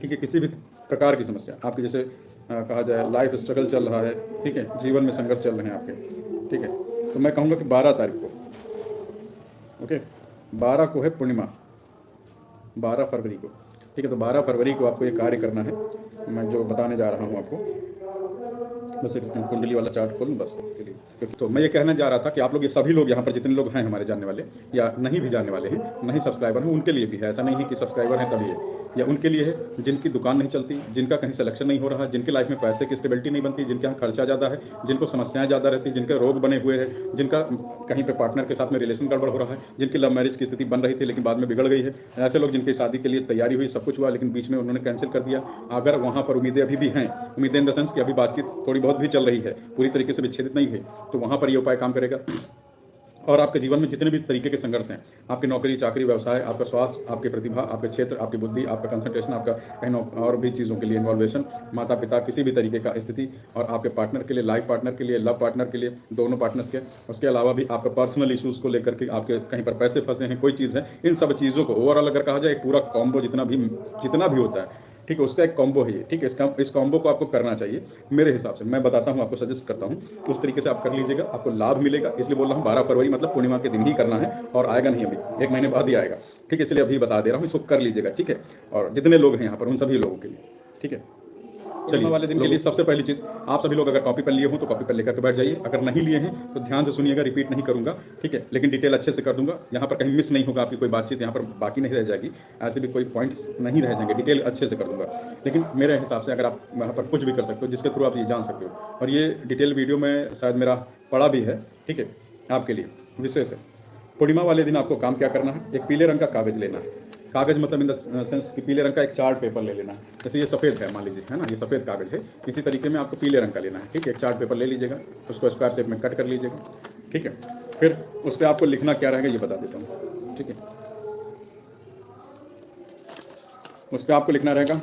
ठीक है, किसी भी प्रकार की समस्या आपकी, जैसे कहा जाए लाइफ स्ट्रगल चल रहा है, ठीक है, जीवन में संघर्ष चल रहे हैं आपके, ठीक है, तो मैं कहूँगा कि 12 तारीख को, ओके, 12 को है पूर्णिमा, 12 फरवरी को, ठीक है, तो 12 फरवरी को आपको ये कार्य करना है, मैं जो बताने जा रहा हूँ आपको। बस एक सेकंड कुंडली वाला चार्ट खोलूँ बस के लिए, क्योंकि तो मैं ये कहना जा रहा था कि आप लोग, ये सभी लोग यहाँ पर जितने लोग हैं हमारे जानने वाले या नहीं भी जानने वाले हैं, नहीं सब्सक्राइबर हैं, उनके लिए भी है। ऐसा नहीं है कि सब्सक्राइबर हैं तभी है, या उनके लिए है जिनकी दुकान नहीं चलती, जिनका कहीं सिलेक्शन नहीं हो रहा, जिनके लाइफ में पैसे की स्टेबिलिटी नहीं बनती, जिनके यहाँ खर्चा ज़्यादा है, जिनको समस्याएं ज़्यादा रहती, जिनके रोग बने हुए हैं, जिनका कहीं पे पार्टनर के साथ में रिलेशन गड़बड़ हो रहा है, जिनकी लव मैरिज की स्थिति बन रही थी लेकिन बाद में बिगड़ गई है, ऐसे लोग जिनकी शादी के लिए तैयारी हुई, सब कुछ हुआ लेकिन बीच में उन्होंने कैंसिल कर दिया, अगर वहाँ पर उम्मीदें अभी भी हैं, उम्मीदें इन द सेंस कि अभी बातचीत थोड़ी बहुत भी चल रही है, पूरी तरीके से विच्छेदित नहीं है, तो वहाँ पर ये उपाय काम करेगा। और आपके जीवन में जितने भी तरीके के संघर्ष हैं, आपकी नौकरी चाकरी व्यवसाय, आपका स्वास्थ्य, आपकी प्रतिभा, आपके क्षेत्र, आपकी बुद्धि, आपका कंसंट्रेशन, आपका कहीं और भी चीज़ों के लिए इन्वॉल्वेशन, माता पिता, किसी भी तरीके का स्थिति, और आपके पार्टनर के लिए, लाइफ पार्टनर के लिए, लव पार्टनर के लिए, दोनों पार्टनर्स के, उसके अलावा भी आपका पर्सनल इशूज़ को लेकर के आपके कहीं पर पैसे फंसे हैं, कोई चीज़ है, इन सब चीज़ों को ओवरऑल अगर कहा जाए एक पूरा कॉम्बो जितना भी होता है, ठीक है, उसका एक कॉम्बो है ये, ठीक है, इस कॉम्बो को आपको करना चाहिए मेरे हिसाब से, मैं बताता हूँ आपको, सजेस्ट करता हूँ, उस तरीके से आप कर लीजिएगा, आपको लाभ मिलेगा। इसलिए बोल रहा हूँ 12 फरवरी मतलब पूर्णिमा के दिन ही करना है, और आएगा नहीं अभी, 1 महीने बाद ही आएगा, ठीक है, इसलिए अभी बता दे रहा हूँ, इसको कर लीजिएगा, ठीक है, और जितने लोग हैं यहाँ पर उन सभी लोगों के लिए, ठीक है। चलिए, वाले दिन के लिए सबसे पहली चीज़, आप सभी लोग अगर कॉपी पर लिए हो तो कॉपी पर लेकर के बैठ जाइए, अगर नहीं लिए हैं तो ध्यान से सुनिएगा, रिपीट नहीं करूंगा, ठीक है, लेकिन डिटेल अच्छे से कर दूंगा, यहाँ पर कहीं मिस नहीं होगा, आपकी कोई बातचीत यहाँ पर बाकी नहीं रह जाएगी, ऐसे भी कोई पॉइंट्स नहीं रह जाएंगे, डिटेल अच्छे से कर दूंगा। लेकिन मेरे हिसाब से अगर आप वहाँ पर कुछ भी कर सकते हो जिसके थ्रू आप ये जान सकते हो, और ये डिटेल वीडियो में शायद मेरा पड़ा भी है, ठीक है, आपके लिए विशेष है। पूर्णिमा वाले दिन आपको काम क्या करना है, एक पीले रंग का कागज लेना है, कागज मतलब इन द सेंस कि पीले रंग का एक चार्ट पेपर ले लेना है, जैसे ये सफ़ेद है मान लीजिए, है ना, ये सफ़ेद कागज है, इसी तरीके में आपको पीले रंग का लेना है, ठीक है, एक चार्ट पेपर ले लीजिएगा, उसको स्क्वायर शेप में कट कर लीजिएगा, ठीक है, फिर उस पर आपको लिखना क्या रहेगा ये बता देता हूँ, ठीक है, उस पर आपको लिखना रहेगा,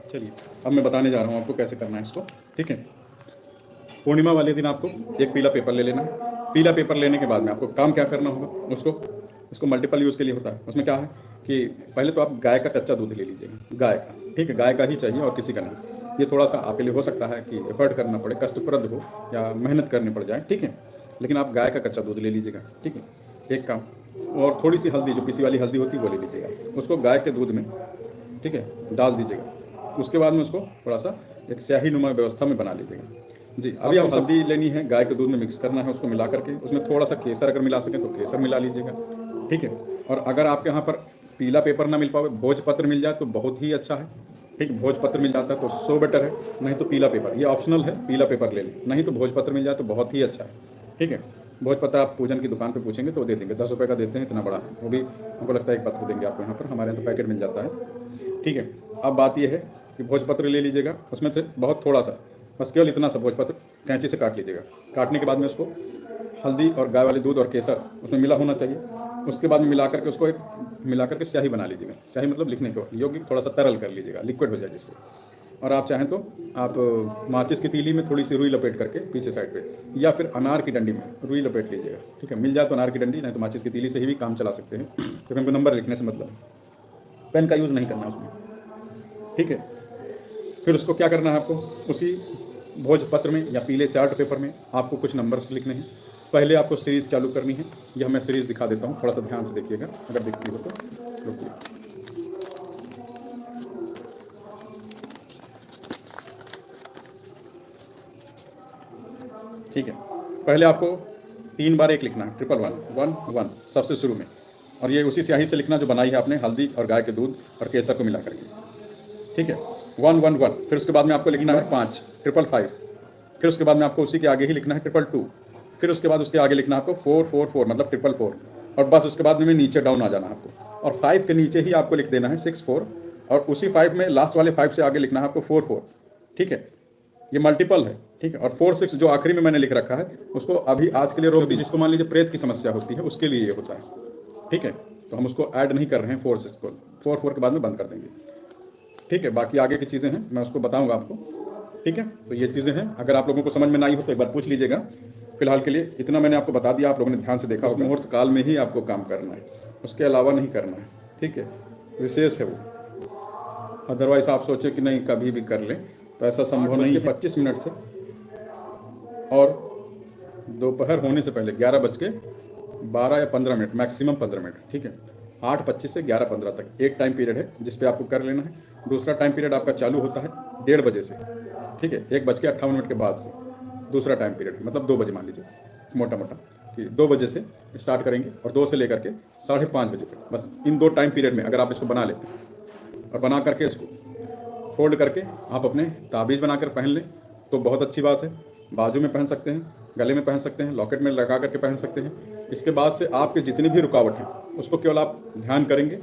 चलिए अब मैं बताने जा रहा हूँ आपको कैसे करना है इसको, ठीक है। पूर्णिमा वाले दिन आपको एक पीला पेपर ले लेना है, पीला पेपर लेने के बाद में आपको काम क्या करना होगा, उसको मल्टीपल यूज़ के लिए होता है, उसमें क्या है कि पहले तो आप गाय का कच्चा दूध ले लीजिएगा, गाय का, ठीक है, गाय का ही चाहिए और किसी का नहीं। ये थोड़ा सा आपके लिए हो सकता है कि एफर्ट करना पड़े, कष्टप्रद हो या मेहनत करनी पड़ जाए, ठीक है, लेकिन आप गाय का कच्चा दूध ले लीजिएगा, ठीक है, एक काम, और थोड़ी सी हल्दी, जो पिसी वाली हल्दी होती है वो ले लीजिएगा, उसको गाय के दूध में, ठीक है, डाल दीजिएगा, उसके बाद में उसको थोड़ा सा एक स्याही नुमा व्यवस्था में बना लीजिएगा जी। अभी हम हल्दी लेनी है, गाय के दूध में मिक्स करना है, उसको मिला करके उसमें थोड़ा सा केसर अगर मिला सकें तो केसर मिला लीजिएगा, ठीक है। और अगर आपके यहाँ पर पीला पेपर ना मिल पाए, भोजपत्र मिल जाए तो बहुत ही अच्छा है, ठीक, भोजपत्र मिल जाता है तो सो बेटर है, नहीं तो पीला पेपर, ये ऑप्शनल है, पीला पेपर ले लें, नहीं तो भोजपत्र मिल जाए तो बहुत ही अच्छा है, ठीक है। भोजपत्र आप पूजन की दुकान पे पूछेंगे तो वो दे देंगे, 10 रुपये का देते हैं, इतना बड़ा है, वो भी हमको लगता है एक पत्र देंगे आपको यहाँ पर, हमारे यहाँ तो पैकेट मिल जाता है, ठीक है। अब बात यह है कि भोजपत्र ले लीजिएगा, उसमें से बहुत थोड़ा सा, बस केवल इतना सा भोजपत्र कैंची से काट लीजिएगा, काटने के बाद में उसको हल्दी और गाय वाले दूध और केसर उसमें मिला होना चाहिए, उसके बाद में मिला करके उसको एक मिला करके स्याही बना लीजिएगा, स्याही मतलब लिखने के योग्य, थोड़ा सा तरल कर लीजिएगा, लिक्विड हो जाए जिससे। और आप चाहें तो आप माचिस की तीली में थोड़ी सी रुई लपेट करके पीछे साइड पे, या फिर अनार की डंडी में रुई लपेट लीजिएगा, ठीक है, मिल जाए तो अनार की डंडी, नहीं तो माचिस की तीली से ही भी काम चला सकते हैं, क्योंकि हमको नंबर लिखने से मतलब, पेन का यूज़ नहीं करना उसमें, ठीक है। फिर उसको क्या करना है, आपको उसी भोजपत्र में या पीले चार्ट पेपर में आपको कुछ नंबर्स लिखने हैं। पहले आपको सीरीज़ चालू करनी है, यह मैं सीरीज़ दिखा देता हूँ, थोड़ा सा ध्यान से देखिएगा, अगर दिखती हो तो रुकिए, ठीक है। पहले आपको 3 बार 1 लिखना है, 111 सबसे शुरू में, और ये उसी स्याही से लिखना जो बनाई है आपने हल्दी और गाय के दूध और केसर को मिला करके, ठीक है, 111। फिर उसके बाद में आपको लिखना है 5 555, फिर उसके बाद में आपको उसी के आगे ही लिखना है 222, फिर उसके बाद उसके आगे लिखना है आपको 444 मतलब 444, और बस उसके बाद में नीचे डाउन आ जाना आपको, और 5 के नीचे ही आपको लिख देना है 64, और उसी 5 में लास्ट वाले 5 से आगे लिखना है आपको 44, ठीक है, ये मल्टीपल है, ठीक है। और 46 जो आखिरी में मैंने लिख रखा है उसको अभी आज के लिए रोक दीजिए, जिसको मान लीजिए प्रेत की समस्या होती है उसके लिए ये होता है, ठीक है, तो हम उसको ऐड नहीं कर रहे हैं 46 को, 44 के बाद में बंद कर देंगे, ठीक है। बाकी आगे की चीज़ें हैं मैं उसको बताऊंगा आपको, ठीक है। तो ये चीज़ें हैं, अगर आप लोगों को समझ में ना आई हो तो एक बार पूछ लीजिएगा, फिलहाल के लिए इतना मैंने आपको बता दिया, आप लोगों ने ध्यान से देखा, उस मुहूर्त काल में ही आपको काम करना है, उसके अलावा नहीं करना है, ठीक है, विशेष है वो, अदरवाइज आप सोचे कि नहीं कभी भी कर लें, तो ऐसा संभव नहीं है। 25 मिनट से और दोपहर होने से पहले 11:12 या 15 मिनट, मैक्सिमम 15 मिनट, ठीक है। 8:25 से 11:15 तक एक टाइम पीरियड है जिस पे आपको कर लेना है। दूसरा टाइम पीरियड आपका चालू होता है 1:30 बजे से, ठीक है, 1:58 के बाद से दूसरा टाइम पीरियड, मतलब 2 बजे मान लीजिए मोटा मोटा, ठीक है। 2 बजे से स्टार्ट करेंगे और 2 से लेकर के 5:30 बजे तक, बस इन 2 टाइम पीरियड में अगर आप इसको बना लेते हैं और बना करके इसको फोल्ड करके आप अपने ताबीज़ बनाकर पहन लें तो बहुत अच्छी बात है। बाजू में पहन सकते हैं, गले में पहन सकते हैं, लॉकेट में लगा करके पहन सकते हैं। इसके बाद से आपके जितनी भी रुकावट है उसको केवल आप ध्यान करेंगे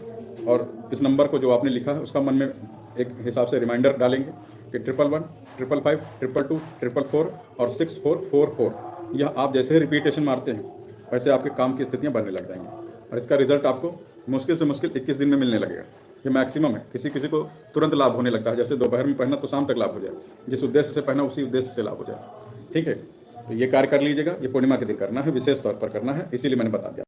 और इस नंबर को जो आपने लिखा है उसका मन में एक हिसाब से रिमाइंडर डालेंगे कि 1111, 555, 222, 444 और 6444। यह आप जैसे ही रिपीटेशन मारते हैं वैसे आपके काम की स्थितियाँ बनने लग जाएंगी और इसका रिजल्ट आपको मुश्किल से मुश्किल 21 दिन में मिलने लगेगा। ये मैक्सिमम है, किसी किसी को तुरंत लाभ होने लगता है, जैसे दोपहर में पहना तो शाम तक लाभ हो जाए, जिस उद्देश्य से पहना उसी उद्देश्य से लाभ हो जाए, ठीक है। तो ये कार्य कर लीजिएगा, ये पूर्णिमा के दिन करना है, विशेष तौर पर करना है, इसीलिए मैंने बता दिया।